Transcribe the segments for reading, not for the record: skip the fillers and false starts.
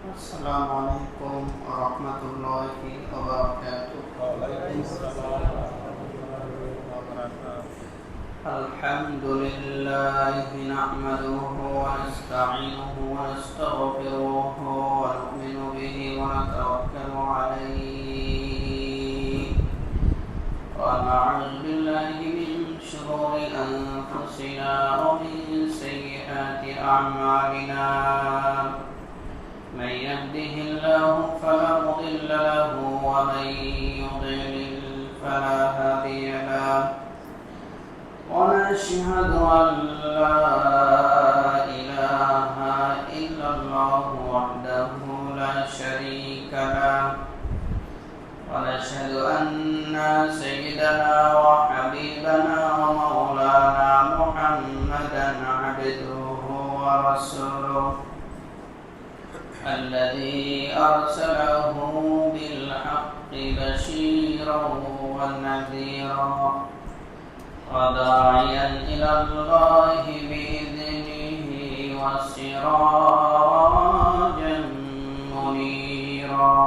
السلام عليكم ورحمة الله وبركاته. وعليكم السلام ورحمة الله وبركاته. الحمد لله نحمده ونستعينه ونستغفره ونؤمن به ونتوكل عليه ونعوذ بالله من شرور أنفسنا ومن سيئات أعمالنا. من يهده الله فلا مضل له ومن يضلل فلا هادي له ونشهد أن لا إله إلا الله وحده لا شريك له ونشهد أن سيدنا وحبيبنا ومولانا محمدا عبده ورسوله الذي أرسله بالحق بشيرا ونذيرا وداعيا إلى الله بإذنه وسراجا منيرا.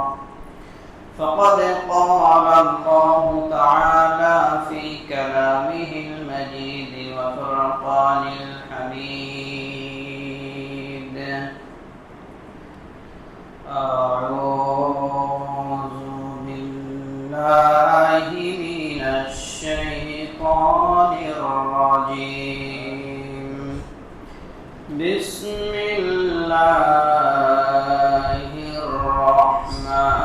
فقد قال الله تعالى في كلامه المجيد وفرقان الحميد: أعوذ بالله من الشيطان الرجيم. بسم الله الرحمن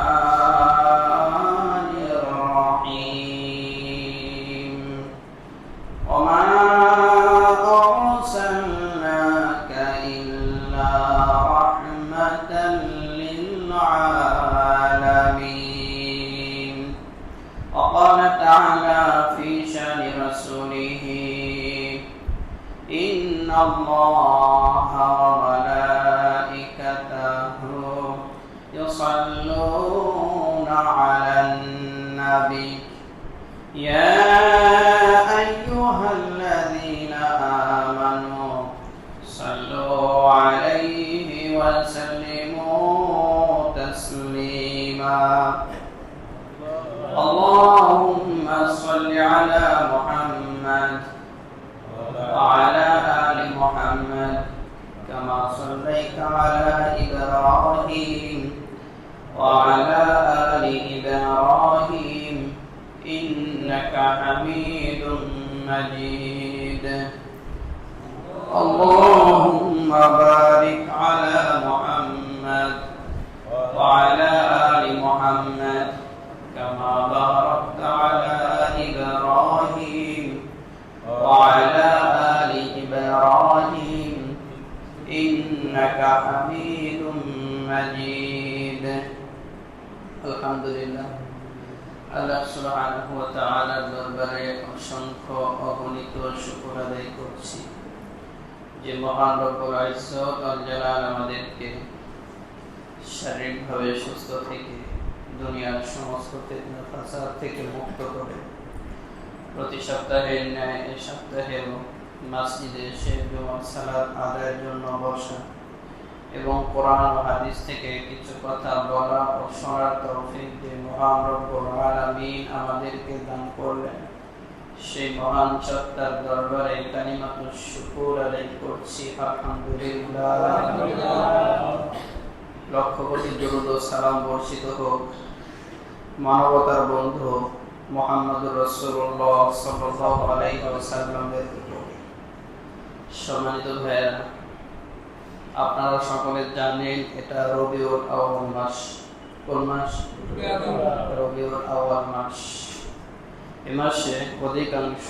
الرحيم. وما أرسلناك إلا رحمة للعالمين. وقال تعالى في شأن رسوله: إن الله وملائكته يصلون على النبي يا أيها الذين آمنوا صلوا عليه وسلموا تسليما. اللهم صل على محمد وعلى آل محمد كما صليت على إبراهيم وعلى آل إبراهيم إنك حميد مجيد. اللهم بارك على محمد وعلى آل محمد كما باركت على إبراهيم وعلى آل إبراهيم إنك حميد مجيد. الحمد لله আল্লাহ সুবহানাহু ওয়া তাআলার দরবারে অসংখ্য অগণিত শুকর আদায় করছি যে মহান রব্বুল ইজ্জত ওয়াল জালাল আমাদেরকে শারীরিকভাবে সুস্থ থেকে দুনিয়ার সমস্ত ফিতনা ফাসাদ থেকে মুক্ত করে প্রতি সপ্তাহের ন্যায় এই সপ্তাহেও মসজিদে এসে জুমার সালাত আদায়ের জন্য বসা এবং কোরআন ও হাদিস থেকে কিছু কথা বলা ও শোনার তৌফিক যে মহান রব্বুল আলামিন আমাদেরকে দান করলেন, সেই মহান সত্তার দরবারে কালিমাতুশ শুকর আদায় করছি। আলহামদুলিল্লাহ। লক্ষ কোটি দরুদ ও সালাম বর্ষিত হোক মানবতার বন্ধু মুহাম্মদুর রাসূলুল্লাহ সাল্লাল্লাহু আলাইহি ওয়াসাল্লামের উপর। সম্মানিত ভাইয়েরা, আপনারা সকলে জানেন এটা রবিউল আউয়াল মাস। কোন মাস? রবিউল আউয়াল মাস। এই মাসে অধিকাংশ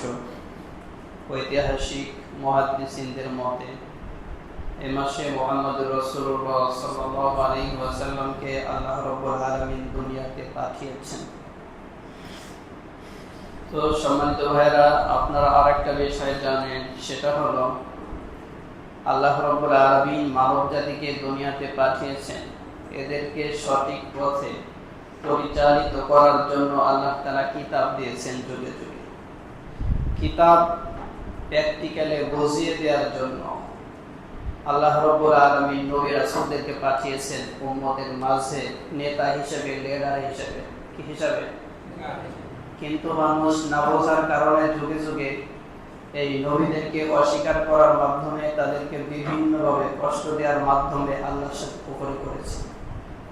ঐতিহাসিক মুহাদ্দিসিনদের মতে এই মাসে মুহাম্মদুর রাসূলুল্লাহ সাল্লাল্লাহু আলাইহি ওয়াসাল্লামকে আল্লাহ রাব্বুল আলামিন দুনিয়াতে পাঠিয়েছেন। তো সম্মানিত ভাইরা, আপনারা আরেকটা বিষয় জানেন, সেটা হলো আল্লাহ রাব্বুল আলামিন মানব জাতিকে দুনিয়াতে পাঠিয়েছেন এদেরকে সঠিক পথে পরিচালিত করার জন্য। আল্লাহ তাআলা কিতাব দিয়েছেন যুগে যুগে। কিতাব প্র্যাকটিক্যালে বুঝিয়ে দেওয়ার জন্য আল্লাহ রাব্বুল আলামিন নবী রাসূলদেরকে পাঠিয়েছেন উম্মতের মাঝে নেতা হিসেবে, লিডার হিসেবে, কি হিসেবে? কিন্তু মানুষ না বোঝার কারণে যুগে যুগে এই নবীদেরকে অস্বীকার করার মাধ্যমে, তাদেরকে বিভিন্নভাবে কষ্ট দেওয়ার মাধ্যমে আল্লাহর সাথে কুফরি করেছে,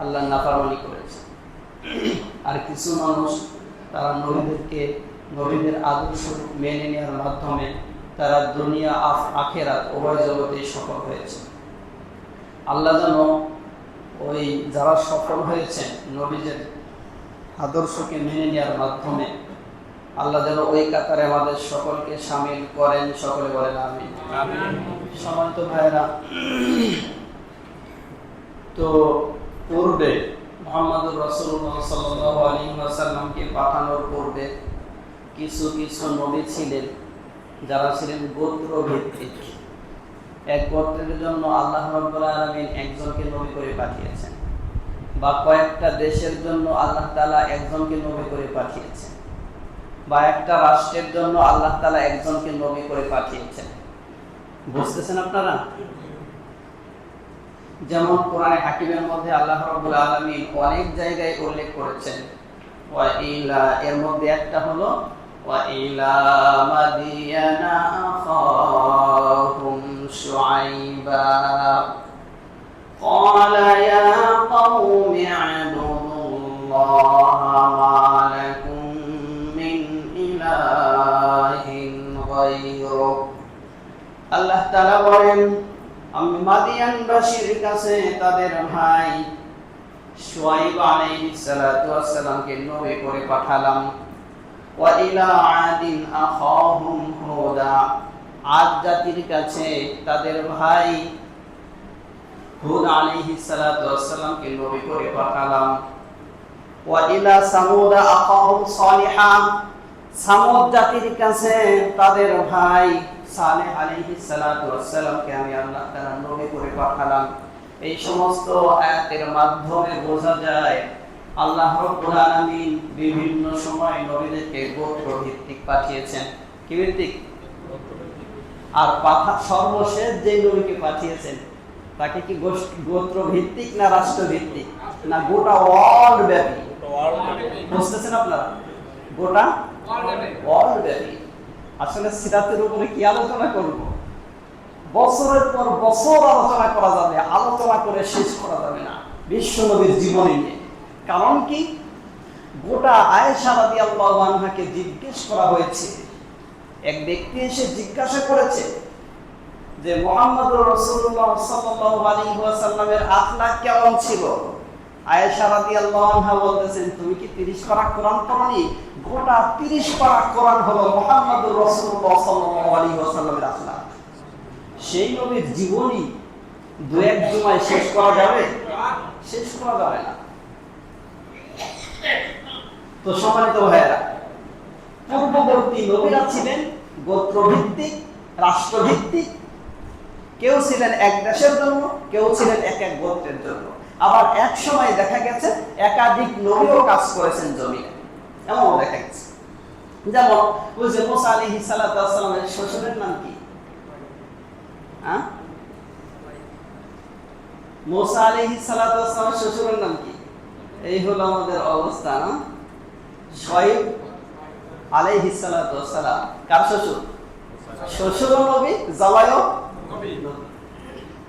আল্লাহর নাফরমানি করেছে। আর কিছু মানুষ তারা নবীদের আদর্শ মেনে নেওয়ার মাধ্যমে তারা দুনিয়া আখিরাত উভয় জগতেই সফল হয়েছে। আল্লাহ যেন ওই যারা সফল হয়েছে নবীদের আদর্শকে মেনে নেওয়ার মাধ্যমে, আল্লাহ যেন ওই কাতারে আমাদের সকলকে শামিল করেন। সকলে বলেন আমিন। সম্মানিত ভাইরা, তো পূর্বে মুহাম্মদুর রাসূলুল্লাহ সাল্লাল্লাহু আলাইহি ওয়াসাল্লামকে পাঠানোর পূর্বে কিছু কিছু নবী ছিলেন যারা ছিলেন গোত্র ভিত্তিক। এক গোত্রের জন্য আল্লাহ রাব্বুল আলামিন একজনকে নবী করে পাঠিয়েছেন, বা কয়েকটা দেশের জন্য আল্লাহ তাআলা একজনকে নবী করে পাঠিয়েছেন, বা একটা রাষ্ট্রের জন্য আল্লাহ তাআলা একজনকে নবী করে পাঠিয়েছেন। বুঝতেছেন আপনারা? যেমন কোরআনে হাকিমের মধ্যে আল্লাহ রাব্বুল আলামিন অনেক জায়গায় উল্লেখ করেছেন ওয়া ইলা, এর মধ্যে একটা হলো ওয়া ইলা মাদিয়ানা আখাহুম শুআইবা ক্বালা ইয়া কওমি ইবুদুল্লাহা মা লাকুম মিন ইলাহিন গায়রুহ। আল্লাহ তাআলা বলেন, আমি মাদিয়ানবাসীর কাছে তাদের ভাই শুআইব আলাইহিস সালাতু ওয়াস সালামকে নবী করে পাঠালাম। ওয়া ইলা আদিন আখাহুম হুদা, আদ জাতির কাছে তাদের ভাই হুদ আলাইহিস সালাতু ওয়াস সালামকে নবী করে পাঠালাম। ওয়া ইলা সামুদ আখাহুম সালিহা, সামুদ জাতির কাছে তাদের ভাই সালেহ আলাইহিস সালাতু ওয়াস সালামকে আমি আল্লাহ তাআলা নবী করে পাঠালাম। এই সমস্ত আয়াতের মাধ্যমে বোঝা যায় আল্লাহ রাব্বুল আলামিন বিভিন্ন সময় নবীদেরকে গোত্র ভিত্তিক পাঠিয়েছেন। কি ভিত্তিক? আর সর্বশেষ যে নবীকে পাঠিয়েছেন তাকে কি গোত্র ভিত্তিক না রাষ্ট্র ভিত্তিক না গোটা ওয়ার্ল্ড ব্যাপী? বুঝতেছেন আপনারা? গোটা ওয়ার্ল্ড ব্যাপী। আসলে সিরাতের উপরে কি আলোচনা করব? বছরের পর বছর আলোচনা করা যাবে, আলোচনা করে শেষ করা যাবে না বিশ্ব নবীর জীবনী নিয়ে। কারণ কি? গোটা আয়েশা রাদিয়াল্লাহু আনহাকে জিজ্ঞেস করা হয়েছে, এক ব্যক্তি এসে জিজ্ঞাসা করেছে যে মুহাম্মদুর রাসূলুল্লাহ সাল্লাল্লাহু আলাইহি ওয়াসাল্লামের আখলাক কেমন ছিল? আয়েশা রাদিয়াল্লাহু আনহা বলতেছেন, তুমি কি 30 পারা কোরআন পড়নি? গোটা 30 পারা কোরআন হলো মুহাম্মদুর রাসূলুল্লাহ সাল্লাল্লাহু আলাইহি ওয়াসাল্লামের আখলাক। সেই নবীর জীবনী দু এক জুমায় শেষ করা যাবে? শেষ করা যাবে না। তো সম্মানিত ভাইয়েরা, পূর্ববর্তী নবীরা ছিলেন গোত্রভিত্তিক, রাষ্ট্রভিত্তিক। কেউ ছিলেন এক দেশের জন্য, কেউ ছিলেন এক এক গোত্রের জন্য। আবার এক সময় দেখা গেছে একাধিক নবীও কাজ করেছেন জমিনে, এমন দেখা গেছে। যেমন ওই যে মুসা আলাইহিস সালাতু ওয়াস সালামের শ্বশুরের নাম কি? মুসা আলাইহিস সালাতু ওয়াস সালামের শ্বশুরের নাম কি? এই হলো আমাদের অবস্থা না? শুআইব আলাইহিস সালাতু ওয়াস সালাম কার শ্বশুর? শ্বশুর নবী, জামাইও নবী।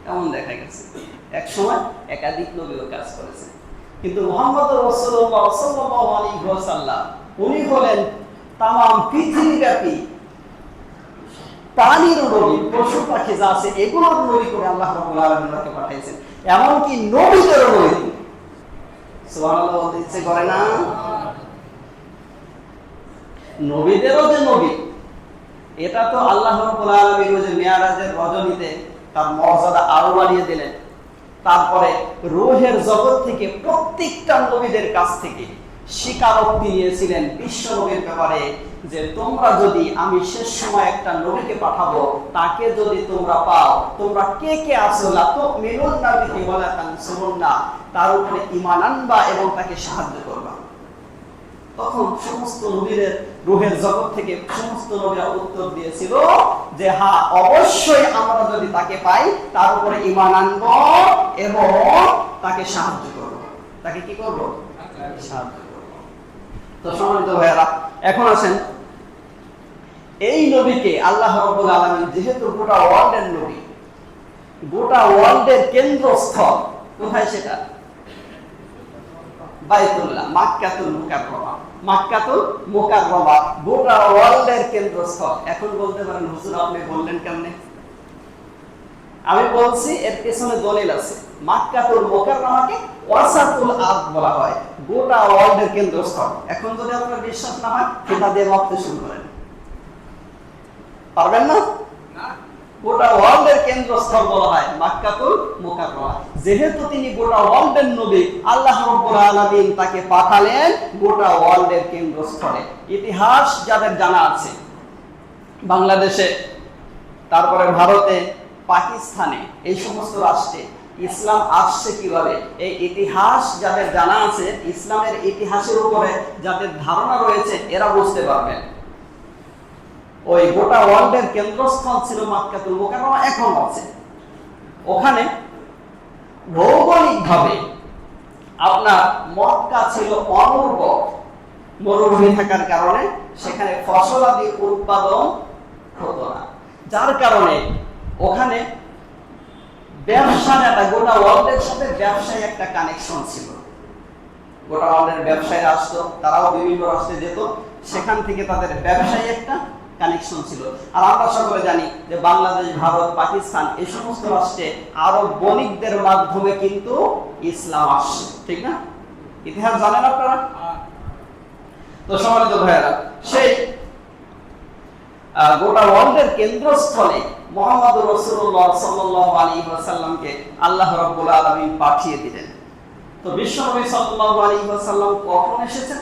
এমন দেখা গেছে এক সময় একাধিক নবীও কাজ করেছে। কিন্তু মুহাম্মদুর রাসূলুল্লাহ সাল্লাল্লাহু আলাইহি ওয়াসাল্লাম উনি হলেন তামাম পৃথিবীব্যাপী প্রাণীর নবী, পশু পাখি যা আছে এগুলোর নবী করে আল্লাহ রাব্বুল আলামিন ওনাকে পাঠিয়েছেন। এমনকি নবীদেরও নবী। সুবহানাল্লাহ বলতে ইচ্ছে করে না? নবীদেরও যে নবী, এটা তো আল্লাহ রাব্বুল আলামিন ওই যে মিরাজের রজনীতে তার মর্যাদা আরো বাড়িয়ে দিলেন। তারপরে রূহের জগৎ থেকে প্রত্যেকটা নবীদের কাছ থেকে স্বীকারোক্তি নিয়েছিলেন বিশ্ব নবীর ব্যাপারে যে তোমরা যদি আমি শেষ সময় একটা নবীকে পাঠাবো, তাকে যদি তোমরা পাও, তোমরা কে কে আছো লা তুমিনুন্না বিহি ওয়া লা তানসুরুন্না, তার উপরে ঈমান আনবা এবং তাকে সাহায্য করবা। তখন সমস্ত নবীদের রূহের জগৎ থেকে সমস্ত নবীরা উত্তর দিয়েছিল যে হ্যাঁ, অবশ্যই আমরা যদি তাকে পাই তার উপরে ঈমান আনব এবং তাকে সাহায্য করব। তাকে কি করব? সাহায্য করব। তো সম্মানিত ভাইয়েরা, এখন আসেন এই নবীকে আল্লাহ রাব্বুল আলামিন যেহেতু গোটা ওয়ার্ল্ডের নবী, গোটা ওয়ার্ল্ডের কেন্দ্রস্থল কোথায়? সেটা বাইতুল্লাহ, মাক্কাতুল মুকাররমা। মাক্কাতুল মুকাররমা গোটা ওয়ার্ল্ডের কেন্দ্রস্থল। এখন বলতে পারেন হুজুর আপনি বললেন কেমনে? আমি বলছি এর পেছনে দলিল আছে। মাক্কাতুল মুকাররমাকে ওয়াসাতুল আরদ বলা হয়, গোটা ওয়ার্ল্ডের কেন্দ্রস্থল। এখন যদি আপনার বিশ্বাস না হয় সেটা দিয়ে ভাবতে শুরু করেন, পারবেন না? গোটা ওয়ার্ল্ডের কেন্দ্রস্থল বলা হয় মাক্কাতুল মুকাররমা। যেহেতু তিনি গোটা ওয়ার্ল্ডের নবী, আল্লাহ রাব্বুল আলামিন তাকে পাঠালেন গোটা ওয়ার্ল্ডের কেন্দ্রস্থলে। ইতিহাস যাদের জানা আছে, বাংলাদেশে, তারপরে ভারতে, পাকিস্তানে, এই সমস্ত রাষ্ট্রে ইসলাম আসছে কিভাবে, এই ইতিহাস যাদের জানা আছে, ইসলামের ইতিহাসের উপরে যাদের ধারণা রয়েছে, এরা বুঝতে পারবেন ওই গোটা ওয়ার্ল্ডের কেন্দ্রস্থল ছিল মাক্কাতুল মুকাররমা, এখন আছে। ওখানে ভৌগোলিকভাবে আপনার মক্কা ছিল অনুর্বর, মরুভূমি থাকার কারণে সেখানে ফসলাদি উৎপাদন হতো না, যার কারণে ওখানে ব্যবসার একটা, গোটা ওয়ার্ল্ডের সাথে ব্যবসায় একটা কানেকশন ছিল। গোটা ওয়ার্ল্ডের ব্যবসায়ী আসতো, তারাও বিভিন্ন রাষ্ট্রে যেত, সেখান থেকে তাদের ব্যবসায়ী একটা কানেকশন ছিল। আর আমরা সকলে জানি যে বাংলাদেশ, ভারত, পাকিস্তান, এই সমস্ত রাষ্ট্রে আরব বণিকদের মাধ্যমে কিন্তু ইসলাম আসছে, ঠিক না? ইতিহাস জানেন আপনারা? তো সম্মানিত ভাইয়েরা, সেই গোটা ওয়ার্ল্ডের কেন্দ্রস্থলে মুহাম্মদুর রাসূলুল্লাহ সাল্লাল্লাহু আলাইহি ওয়াসাল্লামকে আল্লাহ রাব্বুল আলামিন পাঠিয়ে দিলেন। তো বিশ্বনবী সাল্লাল্লাহু আলাইহি ওয়াসাল্লাম কখন এসেছেন?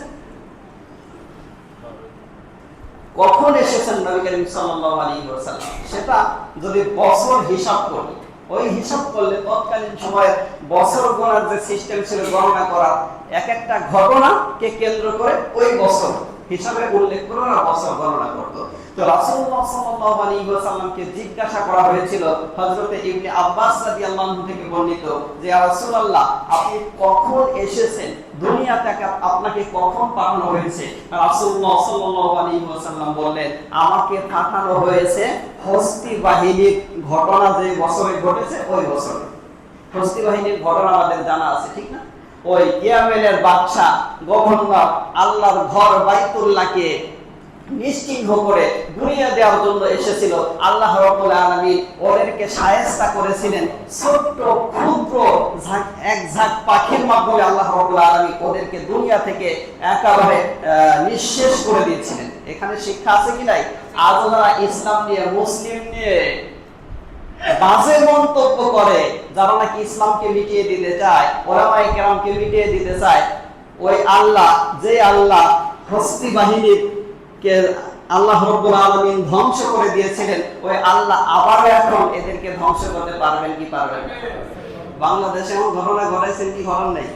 কখন এসেছেন নবী করিম সাল্লাল্লাহু আলাইহি ওয়াসাল্লাম? সেটা যদি বছর হিসাব করি, ওই হিসাব করলে তৎকালীন সময়ে বছর গণনার যে সিস্টেম ছিল, গণনা করা, এক একটা ঘটনাকে কেন্দ্র করে ওই বছর হিসাবে উল্লেখ করে ওরা বছর গণনা করত। তো রাসূলুল্লাহ সাল্লাল্লাহু আলাইহি ওয়াসাল্লামকে জিজ্ঞাসা করা হয়েছিল হযরতে ইবনে আব্বাস রাদিয়াল্লাহু আনহু থেকে বর্ণিত যে ইয়া রাসূলুল্লাহ, আপনি কখন এসেছেন? দুনিয়াতে আপনাকে কখন পাঠানো হয়েছে? রাসূলুল্লাহ সাল্লাল্লাহু আলাইহি ওয়াসাল্লাম বললেন, আমাকে পাঠানো হয়েছে হস্তি বাহিনীর ঘটনা যে বছরে ঘটেছে ওই বছরে। হস্তি বাহিনীর ঘটনা আমাদের জানা আছে, ঠিক না? ওই ইয়েমেনের বাদশা, গভর্নর আল্লাহর ঘর বাইতুল্লাহকে নিশ্চিহ্ন করে গুড়িয়ে দেওয়ার জন্য এসেছিল। আল্লাহ রাব্বুল আলামিন ওদেরকে শায়েস্তা করেছিলেন ছোট্ট ক্ষুদ্র এক ঝাঁক পাখির মাধ্যমে। আল্লাহ রাব্বুল আলামিন ওদেরকে দুনিয়া থেকে একেবারে নিঃশেষ করে দিয়েছিলেন। এখানে শিক্ষা আছে কি নাই? আজ যারা ইসলাম নিয়ে, মুসলিম নিয়ে বাজে মন্তব্য করে, যারা নাকি ইসলামকে মিটিয়ে দিতে চায়, ওলামায়ে কেরামকে মিটিয়ে দিতে চায়, ওই আল্লাহ, যে আল্লাহ হস্তি বাহিনীকে আল্লাহ রাব্বুল আলামিন ধ্বংস করে দিয়েছিলেন, ওই আল্লাহ আবারও এখন এদেরকে ধ্বংস করতে পারবেন কি পারবেন? বাংলাদেশে এমন ঘটনা ঘটাইছেন কি ঘটনা নেই?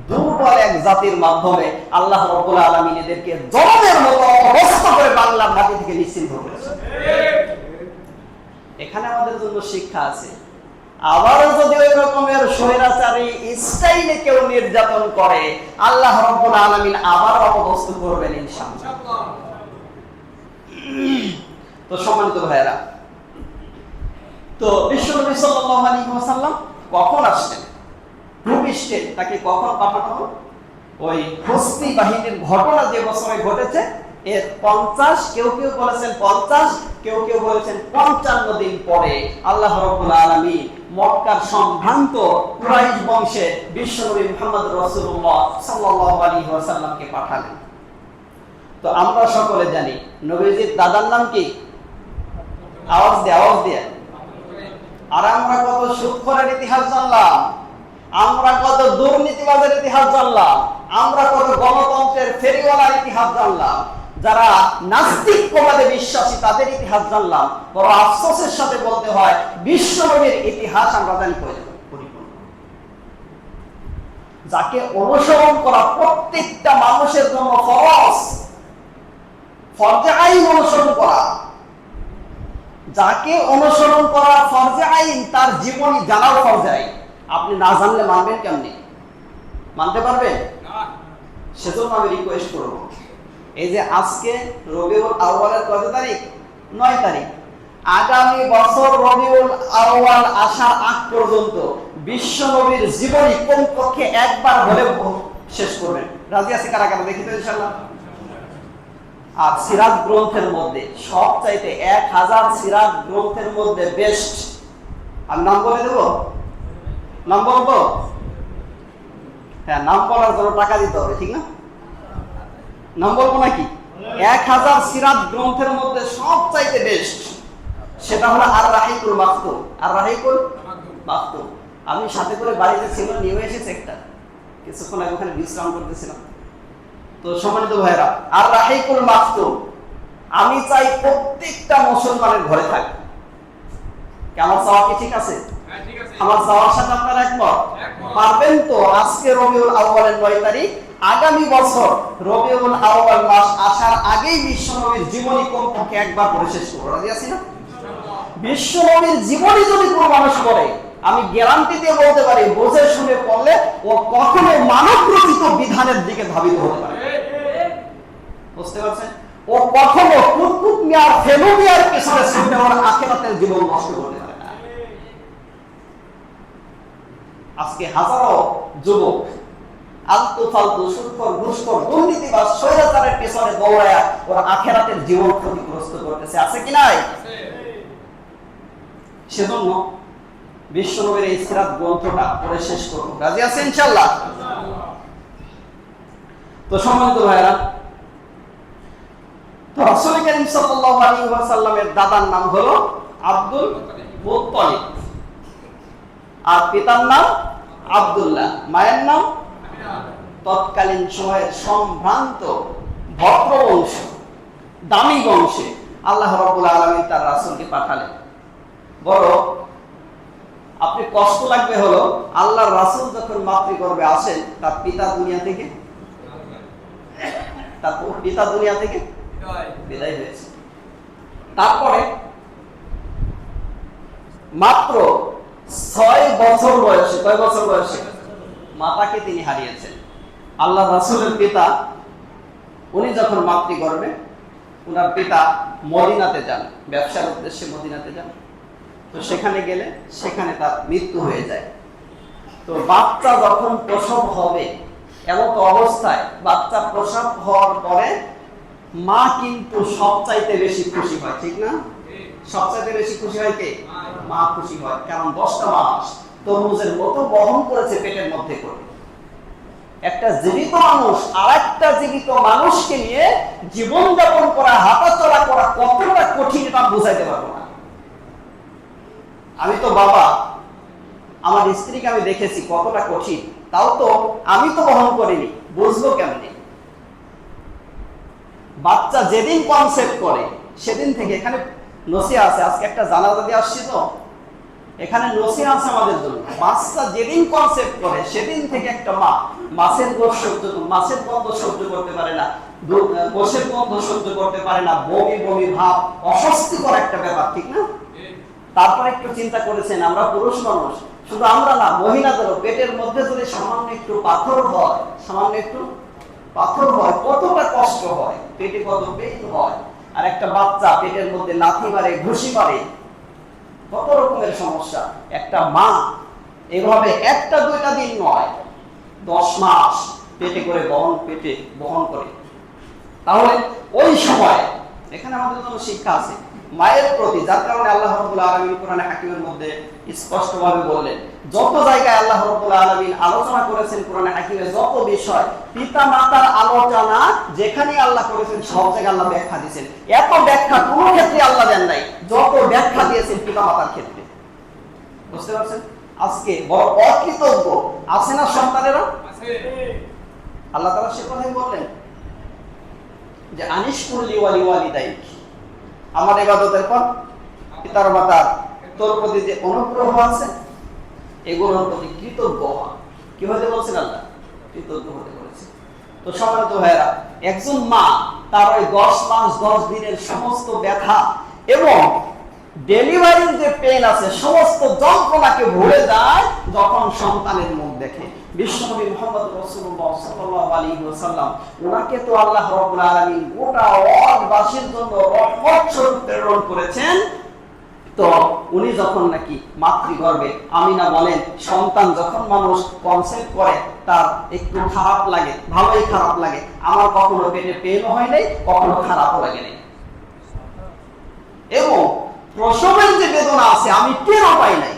দুর্বল এক জাতির মাধ্যমে আল্লাহ রাব্বুল আলামিন এদেরকে জলের মতো অবস্থা করে বাংলার মাটি থেকে নিশ্চিহ্ন করেছেন। এখানে আমাদের জন্য শিক্ষা আছে। আবারও যদি ওই রকমের স্বৈরাচারী স্টাইলে কেউ নির্যাতন করে, আল্লাহ রাব্বুল আলামিন আবার অপদস্থ করবেন ইনশাআল্লাহ। তো সম্মানিত ভাইয়েরা, তো বিশ্বনবী সাল্লাল্লাহু আলাইহি ওয়াসাল্লাম কখন আসছেন, ভূপৃষ্ঠে তাকে কখন পাঠানো হলো? ওই হস্তি বাহিনীর ঘটনা যে বছরে ঘটেছে এর 50, কেউ কেউ বলেছেন 50, কেউ কেউ বলেছেন 55 দিন পরে আল্লাহ রাব্বুল আলামিন মক্কার সম্ভ্রান্ত কুরাইশ বংশে বিশ্বনবী মুহাম্মদ রাসূলুল্লাহ সাল্লাল্লাহু আলাইহি ওয়াসাল্লামকে পাঠালেন। তো আমরা সকলে জানি নবীজির দাদার নাম কি? আওয়াজ দিয়ে। আর আমরা কত সুদখোরের ইতিহাস জানলাম, আমরা কত দুর্নীতিবাজের ইতিহাস জানলাম, আমরা কত গণতন্ত্রের ফেরিওয়ালার ইতিহাস জানলাম, যারা নাস্তিকবাদে বিশ্বাসী তাদের ইতিহাস জানলাম। বড় আফসোসের সাথে বলতে হয় বিশ্বনবীর ইতিহাস আমরা জানি পরিপূর্ণ। যাকে অনুসরণ করা প্রত্যেকটা মানুষের জন্য ফরজ, ফরজে আইন অনুসরণ করা। যাকে অনুসরণ করা ফরজে আইন, তার জীবনী জানাও ফরজে আইন। আপনি না জানলে মানবেন কেমনি? মানতে পারবেন? সেজন্য আমি রিকোয়েস্ট করব, এই যে আজকে রবিউল আউয়ালের কত তারিখ? 9 তারিখ। আগামী বছর রবিউল আউয়াল আসার আগ পর্যন্ত বিশ্ব নবীর জীবনী কমপক্ষে একবার হলেও শেষ করবেন। রাজি আছে কারা কারা? দেখি তো ইনশাআল্লাহ। আর সিরাত গ্রন্থের মধ্যে সবচাইতে 1000 সিরাত গ্রন্থের মধ্যে বেস্ট, আমি নাম বলে দেব? নাম বলবো? হ্যাঁ, নাম বলার জন্য টাকা দিতে হবে, ঠিক না? নাম বলবো নাকি? 1000 সিরাত গ্রন্থের মধ্যে সবচাইতে বেস্ট সেটা হলো আর রাহিকুল মাকতুম। আর রাহিকুল মাকতুম আমি সাথে করে বাড়িতে ছিল, নিয়ে এসেছি একটা, কিছুক্ষণ আগে ওখানে বিশ্রাম করতেছিলাম। তো সম্মানিত ভাইরা, আর রাহিকুল মাকতুম আমি চাই প্রত্যেকটা মুসলমানের ঘরে থাকে। কেমন চাওয়া কি ঠিক আছে? আমার চাওয়ার সাথে আপনারা একমত? পারবেন তো? আজকে রবিউল আউয়ালের 9 তারিখ, আগামী বছর রবিউল আউয়াল মাস আসার আগেই বিশ্ব নবীর জীবনী কমপক্ষে একবার পড়ে শেষ করব। রাজি আছি না? বিশ্ব নবীর জীবনী যদি কোনো মানুষ পড়ে, আমি গ্যারান্টি দিয়ে বলতে পারি, বুঝে শুনে পড়লে ও কখনো মানব রচিত বিধানের দিকে ধাবিত হতে পারে। বুঝতে পারছেন? ও কখনো কুতকুত মিয়ার ফেলু মিয়ার পেছনে ছুটে ওর আখিরাতের জীবন নষ্ট করতে পারে না। আজকে হাজারো যুবক আলতু ফালতু সুৎখোর ঘুষখোর দুর্নীতিবাজ স্বৈরাচারের পেছনে দৌড়ায় ওরা আখিরাতের জীবন ক্ষতিগ্রস্ত করতেছে। আছে কি নাই? সেজন্য বিশ্ব নবীর এই সিরাত গ্রন্থটা পড়ে শেষ করব। রাজি আছেন ইনশাআল্লাহ? তো সম্মানিত ভাইরা, তো রাসূল কারীম সাল্লাল্লাহু আলাইহি ওয়াসাল্লামের দাদার নাম হলো আব্দুল মুত্তালিব, আর পিতার নাম আব্দুল্লাহ, মায়ের নাম তৎকালীন সময়ের সম্ভ্রান্ত ভদ্র বংশ, দামি বংশে আল্লাহ রাব্বুল আলামিন তার রাসূলকে পাঠালেন। বড় আপনি কষ্ট লাগবে হলো, আল্লাহর রাসূল যখন মাতৃগর্ভে আসেন, তার পিতা দুনিয়া থেকে বিদায় হয়েছে। তারপরে মাত্র 6 বছর বয়সে, কয় বছর বয়সে মাতাকে তিনি হারিয়েছেন। আল্লাহ রাসূলের পিতা, উনি যখন মাতৃগর্ভে, ওনার পিতা মদিনাতে যান, ব্যবসার উদ্দেশ্যে মদিনাতে যান। তো সেখানে গেলে সেখানে তার মৃত্যু হয়ে যায়। তো বাচ্চা যখন প্রসব হবে, এমন অবস্থায় বাচ্চা প্রসব হওয়ার পরে মা কিন্তু সবচাইতে বেশি খুশি হয়, ঠিক না? সবচাইতে বেশি খুশি হয় কে? মা খুশি হয়, কারণ 10টা মাস তরমুজের মতো বহন করেছে পেটের মধ্যে করে। একটা জীবিত মানুষ আর একটা জীবিত মানুষকে নিয়ে জীবন যাপন করা, হাঁটাচলা করা কতটা কঠিন এটা বোঝাইতে পারবো না। আমি তো বাবা, আমার স্ত্রীকে আমি দেখেছি কতটা কঠিন, তাও তো আমি তো বহন করিনি, বুঝবো কেমনে? বাচ্চা যেদিন কনসেপ্ট করে সেদিন থেকে, এখানে নসিহা আছে, আজকে একটা জানাজা দিয়ে আসছি, তো এখানে নসিহা আছে আমাদের জন্য। বাচ্চা যেদিন কনসেপ্ট করে সেদিন থেকে একটা মা মাছের গন্ধ সহ্য করতে পারে না, গোশের গন্ধ সহ্য করতে পারে না, বমি বমি ভাব, অস্বস্তিকর একটা ব্যাপার, ঠিক না? তারপর একটু চিন্তা করেছেন, আমরা পুরুষ মানুষ, শুধু আমরা না, মহিলাদেরও পেটের মধ্যে যদি সামান্য একটু পাথর হয়, কতটা কষ্ট হয়, পেটে কত পেইন হয়। আর একটা বাচ্চা পেটের মধ্যে লাথি মারে, ঘুষি মারে, কত রকমের সমস্যা। একটা মা এভাবে একটা দুইটা দিন নয়, 10 মাস পেটে বহন করে। তাহলে ওই সময় এখানে আমাদের জন্য শিক্ষা আছে মায়ের প্রতি, যার কারণে আল্লাহ রাব্বুল আলামিন কোরআনে হাকিমের মধ্যে স্পষ্টভাবে বললেন। যত জায়গায় আল্লাহ রাব্বুল আলামিন আলোচনা করেছেন কোরআনে হাকিমে, যত বিষয় পিতা মাতার আলোচনা যেখানে আল্লাহ করেছেন, সব জায়গায় আল্লাহ ব্যাখ্যা দিয়েছেন। এত ব্যাখ্যা কোনো ক্ষেত্রে আল্লাহ দেন নাই যত ব্যাখ্যা দিয়েছেন পিতা মাতার ক্ষেত্রে। বুঝতে পারছেন? আজকে বড় অকৃতজ্ঞ আছে না সন্তানেরা? আল্লাহ তাআলা সে কথাই বললেন যে আনিশকুর লিওয়ালি ওয়ালিদাইক, আমার ইবাদতের পর পিতার মাতার তোর প্রতি যে অনুগ্রহ আছে এগুলোর প্রতি কৃতজ্ঞ হওয়া। কি হতে বলছেন আল্লাহ? কৃতজ্ঞ হতে বলেছে। তো সম্মানিত ভাইয়েরা, একজন মা তার ওই 10 মাস 10 দিনের সমস্ত ব্যথা এবং ডেলিভারির যে পেন আছে সমস্ত যন্ত্রণাকে ভুলে যায় যখন সন্তানের মুখ দেখে। বিশ্বনবী মুহাম্মদ রাসূলুল্লাহ সাল্লাল্লাহু আলাইহি ওয়াসাল্লাম, ওনাকে তো আল্লাহ রাব্বুল আলামিন গোটা ওয়ার্ল্ডবাসীর জন্য রহমত স্বরূপ প্রেরণ করেছেন। তো উনি যখন নাকি মাতৃগর্ভে, আমিনা বলেন, সন্তান যখন মানুষ কনসেপ্ট করে তার একটু খারাপ লাগে, ভালোই খারাপ লাগে। আমার কখনো পেটে পেনও হয় নাই, কখনো খারাপও লাগে নাই, এবং প্রসবের যে বেদনা আছে আমি টেরও পাই নাই।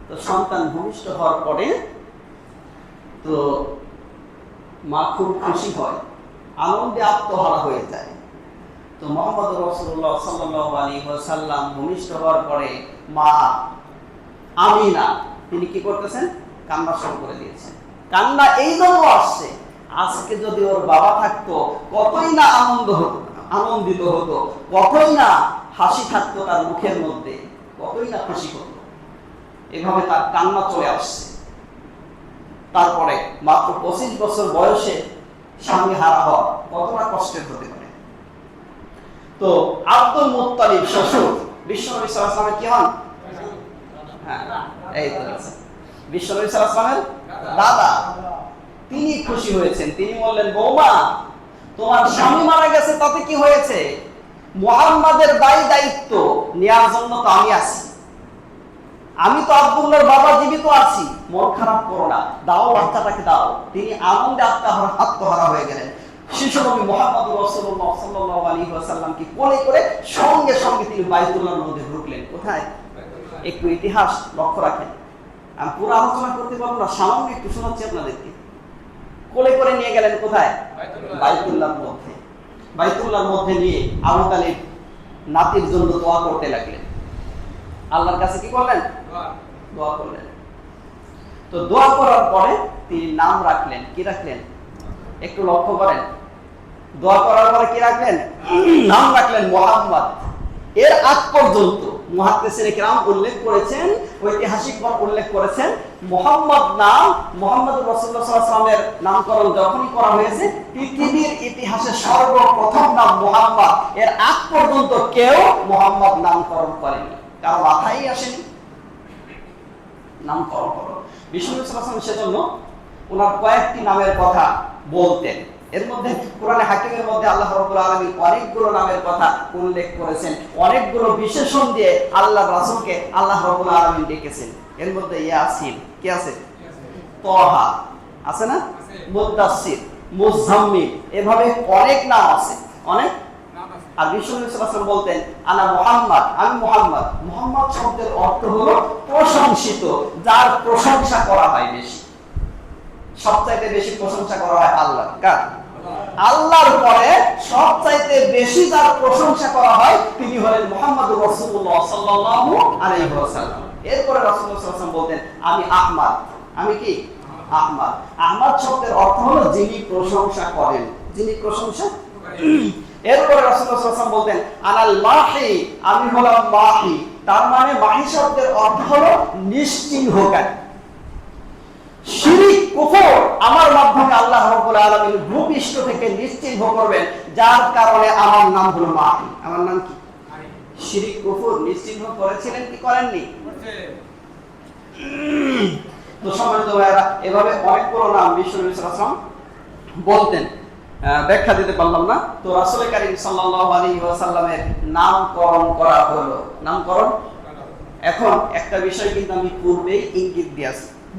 তো সন্তান ভূমিষ্ঠ হওয়ার পরে তো মা খুব খুশি হয়, আনন্দে আত্মহারা হয়ে যায়। তো মুহাম্মদ রাসূলুল্লাহ সাল্লাল্লাহু আলাইহি ওয়াসাল্লাম ভূমিষ্ঠ হওয়ার পরে মা আমিনা তিনি কি করতেছেন? কান্না শুরু করে দিয়েছেন। কান্না এই জন্য আসছে, আজকে যদি ওর বাবা থাকতো কতই না আনন্দিত হতো, কতই না হাসি থাকতো তার মুখের মধ্যে, কতই না খুশি হতো। এভাবে তার কান্না চলে আসছে। তারপরে মাত্র 25 বছর বয়সে স্বামী হারা হওয়া কতটা কষ্টের হতে পারে। তো আব্দুল মুত্তালিব শ্বশুর বিশ্বনবী সাল্লাল্লাহু আলাইহি ওয়াসাল্লামের কি হন? হ্যাঁ, এই তো আছে বিশ্বনবী সাল্লাল্লাহু আলাইহি ওয়াসাল্লামের দাদা। তিনি খুশি হয়েছেন। তিনি বললেন, বৌমা, তোমার স্বামী মারা গেছে, তাতে কি হয়েছে? মুহাম্মাদের দায়িত্ব নেওয়ার জন্য তো আমি আছি। আমি তো আব্দুল্লাহর বাবা, জীবিত আছি। মন খারাপ করো না, দাও বাচ্চাটাকে দাও। তিনি আনন্দে আত্মহারা হয়ে গেলেন। শিশু নবী মুহাম্মদ রাসূলুল্লাহ সাল্লাল্লাহু আলাইহি ওয়াসাল্লামকে কোলে করে সঙ্গে সঙ্গে তিনি বাইতুল্লাহর মধ্যে ঢুকলেন। কোথায়? একটু ইতিহাস লক্ষ্য রাখেন। আমি পুরো আলোচনা করতে পারবো না, সামান্য একটু শোনাচ্ছি আপনাদেরকে। কোলে করে নিয়ে গেলেন কোথায়? বাইতুল্লাহর মধ্যে। বাইতুল্লাহর মধ্যে নিয়ে আবু তালিব নাতির জন্য দোয়া করতে লাগলেন। আল্লাহর কাছে কি করলেন? দোয়া করলেন। তো দোয়া করার পরে তিনি নাম রাখলেন। কি রাখলেন? একটু লক্ষ্য করেন। দোয়া করার পরে কি রাখলেন? নাম রাখলেন মুহাম্মদ। এর আগ পর্যন্ত মুহাদ্দিসিনে কেরাম উল্লেখ করেছেন, ঐতিহাসিকগণ উল্লেখ করেছেন, মুহাম্মদ নাম, মুহাম্মদ রাসূলুল্লাহ সাল্লাল্লাহু আলাইহি ওয়াসাল্লামের নামকরণ যখনই করা হয়েছে, পৃথিবীর ইতিহাসে সর্বপ্রথম নাম মুহাম্মদ। এর আগ পর্যন্ত কেউ মুহাম্মদ নামকরণ করেনি, কারো মাথায় আসেনি নামকরণ করো। বিশ্বনবী সাল্লাল্লাহু আলাইহি ওয়াসাল্লাম সেজন্য ওনার কয়েকটি নামের কথা বলতেন। এর মধ্যে কোরআনে হাকিমের মধ্যে আল্লাহ রাব্বুল আলামিন অনেকগুলো নামের কথা উল্লেখ করেছেন, অনেকগুলো বিশেষণ দিয়ে আল্লাহর রাসূলকে আল্লাহ রাব্বুল আলামিন ডেকেছেন। এর মধ্যে ইয়াসিন কি আছে? তাহা আছে না? মুদ্দাসসির, মুজাম্মিল, এভাবে অনেক নাম আছে, অনেক। আর বিশ্বনবী সাল্লাল্লাহু আলাইহি ওয়াসাল্লাম বলতেন, আনা মুহাম্মদ, আমি মুহাম্মদ। মুহাম্মদ শব্দের অর্থ হলো প্রশংসিত, যার প্রশংসা করা হয় বেশি। সবচাইতে বেশি প্রশংসা করা হয় আল্লাহর। কার? আল্লাহর পরে সবচাইতে বেশি যার প্রশংসা করা হয় তিনি হলেন মুহাম্মদুর রাসূলুল্লাহ সাল্লাল্লাহু আলাইহি ওয়াসাল্লাম। এরপরে রাসূলুল্লাহ সাল্লাল্লাহু আলাইহি ওয়াসাল্লাম বলতেন, আমি আহমদ। আমি কি? আহমদ। আহমদ শব্দের অর্থ হলো যিনি প্রশংসা করেন, যিনি প্রশংসা। এরপরে রাসূলুল্লাহ সাল্লাল্লাহু আলাইহি ওয়াসাল্লাম বলতেন, আনাল মাহি, আমি হলাম মাহি। তার মানে মাহি শব্দের অর্থ হলো নিশ্চিহ্নকারী। শিরক কুফর আমার মাধ্যমে আল্লাহ রাব্বুল আলামিন ভূপৃষ্ঠ থেকে নিশ্চিহ্ন করবেন, যার কারণে আমার নাম হলো মাহি। আমার নাম কি? শিরক কুফর নিশ্চিহ্ন করেছিলেন কি করেননি? তো সম্মানিত ভাইরা, এভাবে অনেকগুলো নাম বিশ্বনবী সাল্লাল্লাহু আলাইহি ওয়াসাল্লাম বলতেন। ব্যাখ্যা দিতে পারলাম না। তো রাসূল কারীম সাল্লাল্লাহু আলাইহি ওয়াসাল্লামের নামকরণ করা হলো। নামকরণ। এখন একটা বিষয় কিন্তু আমি পূর্বেই ইঙ্গিত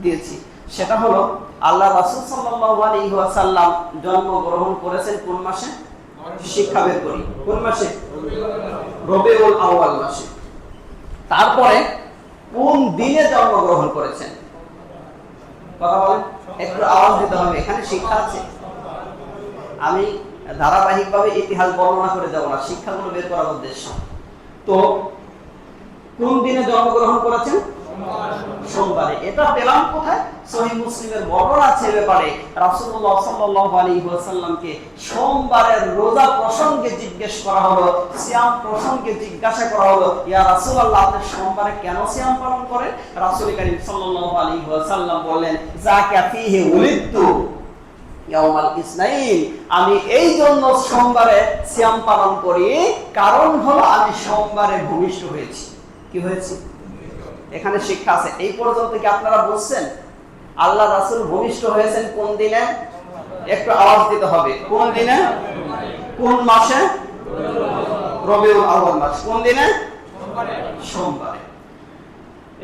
দিয়েছি, সেটা হলো আল্লাহ রাসূল সাল্লাল্লাহু আলাইহি ওয়াসাল্লাম জন্মগ্রহণ করেছেন কোন মাসে? শিক্ষা বের করি। কোন মাসে? রবিউল আউয়াল মাসে। তারপরে কোন দিনে জন্মগ্রহণ করেছেন? কথা বলেন, একটু আওয়াজ দিতে হবে, এখানে শিক্ষা আছে। আমি ধারাবাহিকভাবে ইতিহাস বর্ণনা করে যাব না, শিক্ষাগুলো বের করার উদ্দেশ্য। তো কোন দিনে জন্মগ্রহণ করেছেন? সোমবারে। এটা পেলাম কোথায়? সহিহ মুসলিমের বর্ণনা আছে ব্যাপারে। রাসূলুল্লাহ সাল্লাল্লাহু আলাইহি ওয়াসাল্লামকে সোমবারের রোজা প্রসঙ্গে জিজ্ঞেস করা হলো, সিয়াম প্রসঙ্গে জিজ্ঞাসা করা হলো, ইয়া রাসূলুল্লাহ, আপনি সোমবারে কেন সিয়াম পালন করেন? রাসূল কারীম সাল্লাল্লাহু আলাইহি ওয়াসাল্লাম বললেন, যাকা ফীহি উলিদতু, ইয়াউমাল ইসনাইন, আমি এই জন্য সোমবারে সিয়াম পালন করি, কারণ হলো আমি সোমবারে ভূমিষ্ঠ হয়েছি। কি হয়েছে? এখানে শিক্ষা আছে। এই পর্যন্ত কি আপনারা বুঝছেন আল্লাহ রাসূল ভূমিষ্ঠ হয়েছেন কোন দিনে? একটু আওয়াজ দিতে হবে। কোন দিনে? কোন মাসে? রবিউল আউয়াল মাস। কোন দিনে? সোমবারে।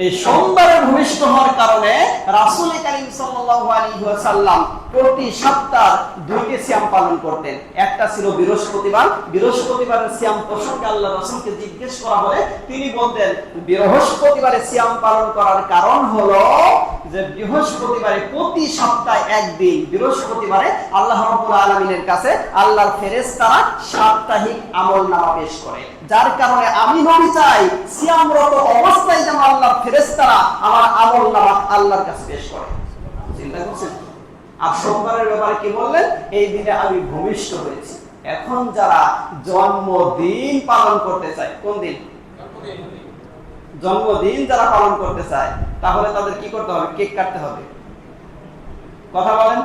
এই সোমবারে ভূমিষ্ঠ হওয়ার কারণে রাসূল কারীম সাল্লাল্লাহু আলাইহি ওয়াসাল্লাম প্রতি সপ্তাহ দুইটি সিয়াম পালন করতেন। একটা ছিল বৃহস্পতিবার। বৃহস্পতিবারের সিয়াম প্রসঙ্গে আল্লাহ রাসূলকে জিজ্ঞেস করা হলে তিনি বলতেন, বৃহস্পতিবারে সিয়াম পালন করার কারণ হলো যে বৃহস্পতিবারে প্রতি সপ্তাহে একদিন বৃহস্পতিবারে আল্লাহ রাব্বুল আলামিনের কাছে আল্লাহর ফেরেশতারা সাপ্তাহিক আমলনামা পেশ করে, যার কারণে আমি নবী চাই সিয়ামরত অবস্থায় যেন আল্লাহর ফেরেশতারা আমার আমলনামা আল্লাহর কাছে পেশ করে। চিন্তা করছেন? আর সোমবারের ব্যাপারে কি বললেন? এই দিনে আমি ভূমিষ্ঠ হয়েছি। এখন যারা জন্মদিন পালন করতে চায়, কোন দিন? জন্মদিন যারা পালন করতে চায়, তাহলে তাদের কি করতে হবে? কেক কাটতে হবে। কথা বলেন।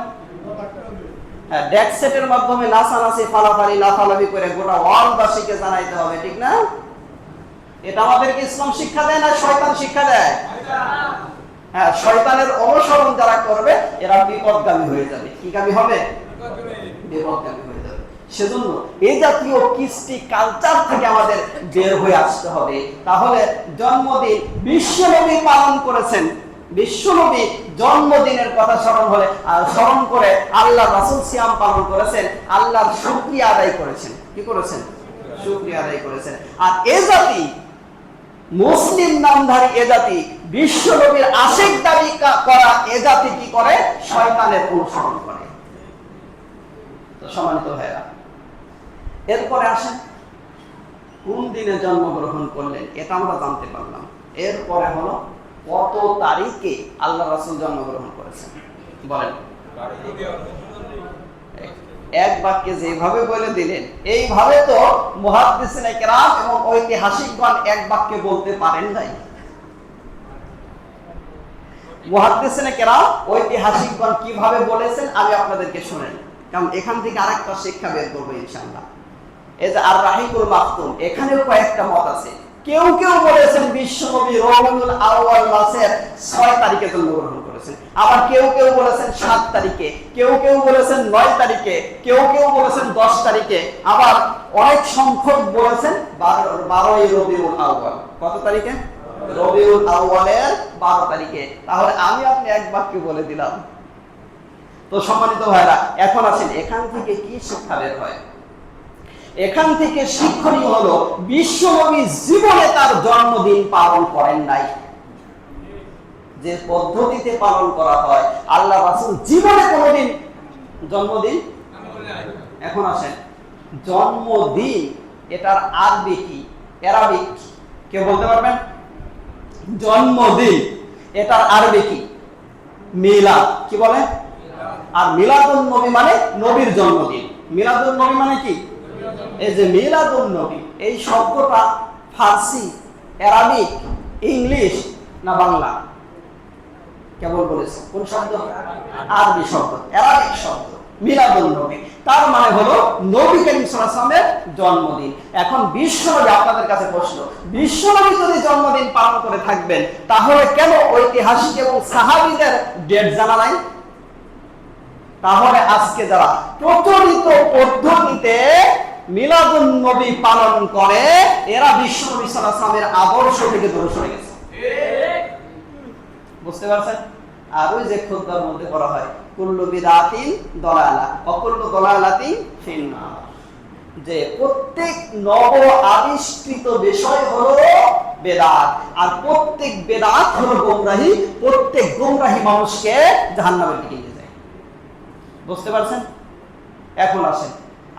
হ্যাঁ, ডেক সেটের মাধ্যমে নাচানাচি ফালাফালি লাফালাফি করে গোটা ওয়ার্ল্ডবাসীকে জানাইতে হবে, ঠিক না? এটা আমাদেরকে ইসলাম শিক্ষা দেয় না শয়তান শিক্ষা দেয়? হ্যাঁ, শয়তানের অনুসরণ যারা করবে এরা বিপদগামী হয়ে যাবে। কি গামী হবে? বিপদগামী হয়ে যাবে। সেজন্য এই জাতীয় কৃষ্টি কালচার থেকে আমাদের বের হয়ে আসতে হবে। তাহলে জন্মদিন বিশ্বনবী পালন করেছেন, বিশ্বনবী জন্মদিনের কথা স্মরণ করে আল্লাহ রাসূল সিয়াম পালন করেছেন, আল্লাহর শুকরিয়া আদায় করেছেন। কি করেছেন? শুকরিয়া আদায় করেছেন। আর এ জাতি, মুসলিম নামধারী এ জাতি, বিশ্বনবীর আশিক দাবি করা এ জাতি কি করে? শয়তানের অনুসরণ করে। তো সম্মানিত ভাইরা, এরপরে আসেন কোন দিনে জন্মগ্রহণ করলেন এটা আমরা জানতে পারলাম। এরপরে হলো কত তারিখে আল্লাহ রাসূল জন্মগ্রহণ করেছেন বলেন। এক বাক্যে যেভাবে বলে দিলেন, এইভাবে তো মুহাদ্দিসিনে কেরাম এবং ঐতিহাসিকগণ এক বাক্যে বলতে পারেন নাই। মুহাদ্দিসিনে কেরাম ঐতিহাসিকগণ কিভাবে বলেছেন আমি আপনাদেরকে শুনেন, কারণ এখান থেকে আরেকটা শিক্ষা বের করবো ইনশাআল্লাহ। এই যে আর রাহিকুল মাকতুম, এখানেও কয়েকটা মত আছে। কেউ কেউ বলেছেন বিশ্বনবী রবিউল আউয়াল মাসের 6 তারিখে জন্মগ্রহণ করেছেন, আবার কেউ কেউ বলেছেন 7 তারিখে, কেউ কেউ বলেছেন 9 তারিখে, কেউ কেউ বলেছেন 10 তারিখে, আবার অনেক সংখ্যক বলেছেন 12ই রবিউল আউয়াল। কত তারিখে? রবিউল আউয়ালের 12 তারিখে। তাহলে আমি আপনি এক বাক্যে বলে দিলাম। তো সম্মানিত ভাইরা, এখন আছেন এখান থেকে কি শিক্ষা বের হয়? এখান থেকে শিক্ষণীয় হলো বিশ্বনবী জীবনে তার জন্মদিন পালন করেন নাই। যে পদ্ধতিতে পালন করা হয়, আল্লাহ রাসূল জীবনে কোনোদিন জন্মদিন। এখন আসেন জন্মদিন এটার আরবি কি, অ্যারাবিক কেউ বলতে পারবেন? জন্মদিন এটার আরবি কি? মিলাদ। কি বলে? আর মিলাদুন নবী মানে নবীর জন্মদিন। মিলাদুন নবী মানে কি? এই যে মিলাদুন নবী, এই শব্দটা ফার্সি, অ্যারাবিক, ইংলিশ না বাংলা? কেবল বলেছে কোন শব্দ? আরবি শব্দ, অ্যারাবিক শব্দ। মিলাদুন নবী তার মানে হলো নবী করিম সাল্লাল্লাহু আলাইহি ওয়াসাল্লামের জন্মদিন। এখন বিশ্বনবী, আপনাদের কাছে প্রশ্ন, বিশ্বনবী যদি জন্মদিন পালন করে থাকবেন তাহলে কেন ঐতিহাসিক এবং সাহাবীদের ডেট জানা নাই? তাহলে আজকে যারা প্রচলিত পদ্ধতিতে মিলাদুন নবী পালন করে এরা বিশ্বনবী সাল্লাল্লাহু আলাইহি ওয়াসাল্লামের আদর্শ থেকে দূরে সরে গেছে। বুঝতে পারছেন? আর ওই যে খুতবার মধ্যে করা হয় কুল্লু বিদআতিন দালালা ওয়া কুল্লু দালালাতিন ফিন্নার, যে প্রত্যেক নব আবিষ্কৃত বিষয় হলো বেদাত, আর প্রত্যেক বেদাত হলো গোমরাহি, প্রত্যেক গোমরাহি মানুষকে জাহান্নামের দিকে নিয়ে যায়। বুঝতে পারছেন? এখন আসেন,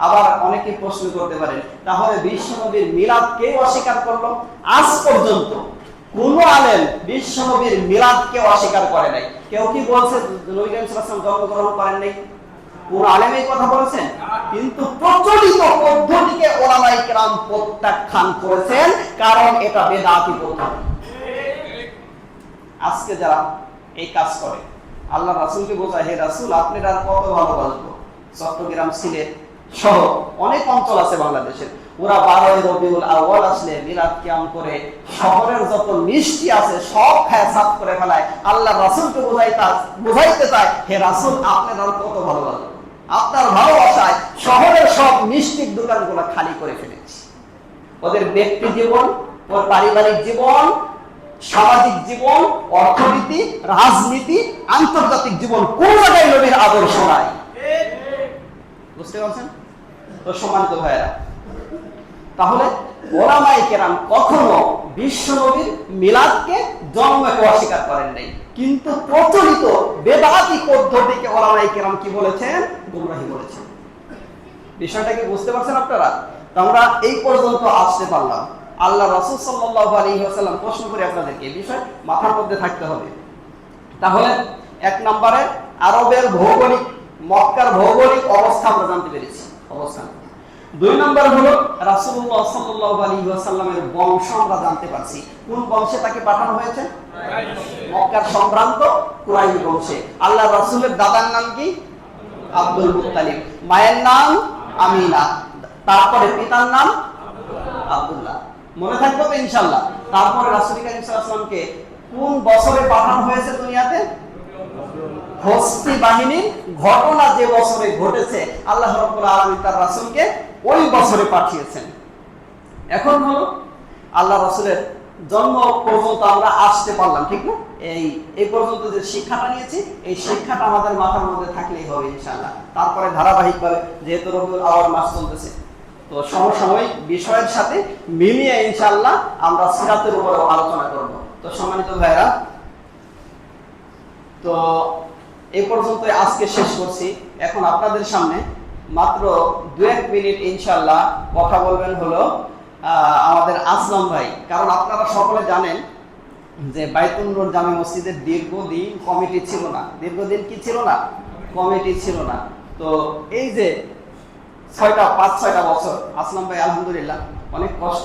আবার অনেকে প্রশ্ন করতে পারেন তাহলে বিশ্বনবীর মিলাদ কে অস্বীকার করলো? আজ পর্যন্ত কোন আলেম বিশ্বনবীর মিলাদ কে অস্বীকার করে নাই। কেউ কি বলছে নবী করিম সাল্লাল্লাহু আলাইহি ওয়াসাল্লাম জন্মগ্রহণ করেন নাই? কোন আলেম এই কথা বলেছেন? কিন্তু প্রচলিত পদ্ধতিকে উলামায়ে কেরাম প্রত্যাখ্যান করেছেন, কারণ এটা বেদাতি পদ্ধতি। আজকে যারা এই কাজ করে আল্লাহ রাসূলকে বোঝায়, হে রাসূল আপনার আর কত ভালোবাসবো, চট্টগ্রাম, সিলেট সহ অনেক অঞ্চল আছে বাংলাদেশের, ওরা 12 রবিউল আউয়াল আসলে মিলাদ কিয়াম করে শহরের যত মিষ্টি আছে সব খায় সাফ করে ফেলায়। আল্লাহ রাসূলকে বুঝাইতে চায়, হে রাসূল আপনার আর কত ভালো লাগে, আপনার ভালোবাসায় শহরের সব মিষ্টির দোকানগুলো খালি করে ফেলেছি। ওদের ব্যক্তি জীবন, ওর পারিবারিক জীবন, সামাজিক জীবন, অর্থনীতি, রাজনীতি, আন্তর্জাতিক জীবন কোন জায়গায় নবীর আদর্শ নাই। বুঝতে পারছেন তো সম্মানিত ভাইয়েরা? তাহলে ওলামায়ে কেরাম কখনো বিশ্ব নবীর মিলাদকে জন্মকে অস্বীকার করেন নাই, কিন্তু প্রচলিত বেদাতি পদ্ধতিকে ওলামায়ে কেরাম কি বলেছেন? গুমরাহি বলেছেন। বিষয়টা কি বুঝতে পারছেন আপনারা? তো আমরা এই পর্যন্ত আসতে পারলাম। আল্লাহ রাসূল সাল্লাল্লাহু আলাইহি ওয়াসাল্লাম প্রশ্ন করে আপনাদেরকে এই বিষয় মাথার মধ্যে থাকতে হবে। তাহলে এক নম্বরে আরবের ভৌগোলিক, মক্কার ভৌগোলিক অবস্থা আমরা জানতে পেরেছি, অবস্থান। 2 নম্বর হলো রাসূলুল্লাহ সাল্লাল্লাহু আলাইহি ওয়াসাল্লামের বংশ আমরা জানতে পারছি। কোন বংশে তাকে পাঠানো হয়েছে? মক্কার সম্ভ্রান্ত কুরাইশ বংশে। আল্লাহ রাসূলের দাদার নাম কি? Abdul Muttalib. মায়ের নাম আমিনা। তারপরে পিতার নাম আব্দুল্লাহ। মনে থাকবে তো ইনশাআল্লাহ? তারপরে রাসূল কারীম সাল্লাল্লাহু আলাইহি ওয়াসাল্লামকে কোন বছরে পাঠানো হয়েছে দুনিয়াতে? হস্তি বাহিনীর ঘটনা যে বছরে ঘটেছে আল্লাহ রাব্বুল আলামিন তার রাসূলকে ওই বছরে পাঠিয়েছেন। এখন হলো আল্লাহ রাসূলের জন্ম পর্যন্ত আমরা আসতে পারলাম, ঠিক না? এই পর্যন্ত যে শিক্ষাটা নিয়েছি, এই শিক্ষাটা আমাদের মাথার মধ্যে থাকলেই হবে ইনশাআল্লাহ। তারপরে ধারাবাহিকভাবে যেহেতু রবিউল আউয়াল মাস চলতেছে, তো সমসাময়িক বিষয়ের সাথে মিলিয়ে ইনশাআল্লাহ আমরা সিরাতের উপরে আলোচনা করব। তো সম্মানিত ভাইরা, তো এই পর্যন্ত আজকে শেষ করছি। এখন আপনাদের সামনে মাত্র 2-1 মিনিট ইনশাআল্লাহ কথা বলবেন হলো আমাদের আসলাম ভাই। কারণ আপনারা সকলে জানেন যে বাইতুল নূর জামে মসজিদের দীর্ঘদিন কমিটি ছিল না। দীর্ঘদিন কি ছিল না? কমিটি ছিল না। তো এই যে 5-6টা বছর আসলাম ভাই আলহামদুলিল্লাহ অনেক কষ্ট